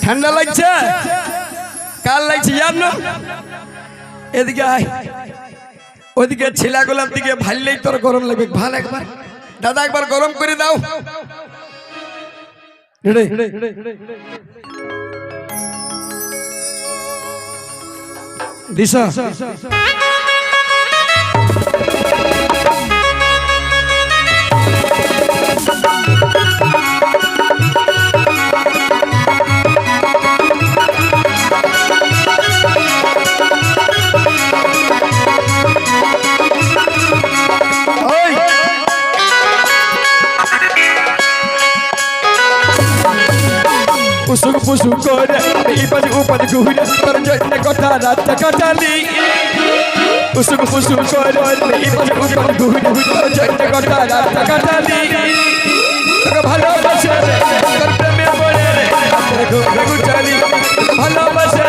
ঠান্ডা লাগছে কাল লাগছে জানো এদিকে আয় ওদিকে ছেলেগুলোর দিকে ভাললেই তোর গরম লাগবে ভাল একবার দাদা একবার গরম করে দাও দিশা pusuk pusuk kore ipas upas guhira terjadi kota rata katali pusuk pusuk kore ipas upas guhira terjadi kota rata katali bhalo bashe karbe me bole re ghum chali bhalo bashe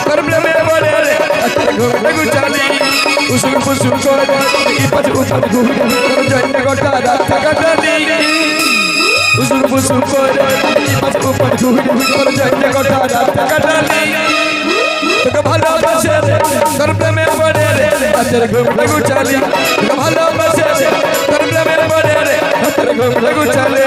karbe me bole re ghum chali pusuk pusuk kore ipas upas guhira terjadi kota rata katali pusuk pusuk kore ipas upas guhira terjadi kota rata katali bhalo bashe karbe me bole re ghum chali bhalo bashe karbe me bole re ghum chali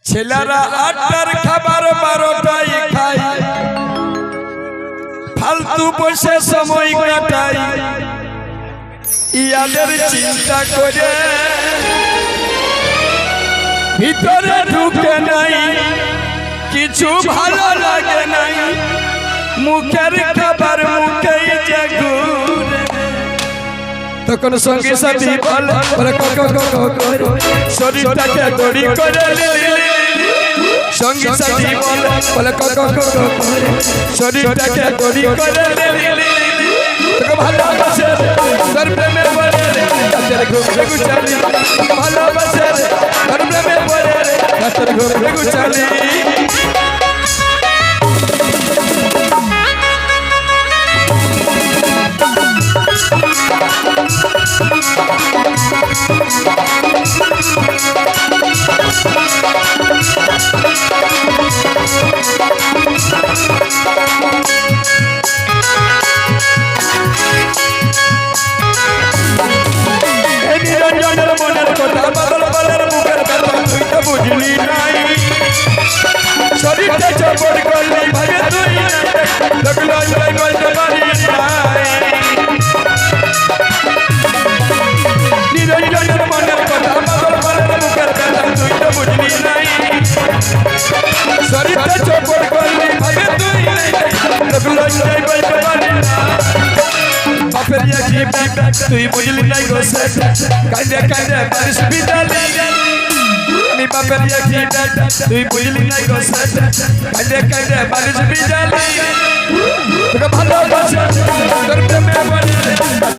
ছেলেরা আটটার খাবার 12টায় খায় ফালতু বসে সময় কাটায় ইয়াদের চিন্তা করে ভিতরে ঢুকে নাই কিছু ভালো লাগে নাই মুখের খাবার মুখেই যে ঘুরে তখন সঙ্গে সাথী বলে শরীরটাকে দড়ি করে সঙ্গে সাথী বলে শরীরটাকে দড়ি করে ভালোবাসে তোর প্রেমে বলে রাতের ঘুম চালি ভালোবাসে তোর প্রেমে বলে রাতের ঘুম চালি নিরঞ্জনের মনের কথা বাদল বলের মুখের কথা তুই তো বুঝলি নাই শরীরটা চপড় করলি ভাগে তুই লাগলো জয় বলতে পারি নিরঞ্জনের মনের কথা বাদল বলের মুখের কথা তুই তো বুঝলি নাই শরীরটা চপড় করলি ভাগে তুই লাগলো জয় বলতে পারি বাপের কি তুই বুঝলি নাই গো কাঁদে কাঁদে বারিশ বিদালি আমি বাপের কি তুই বুঝলি নাই গো কাঁদে কাঁদে বারিশ বিদালি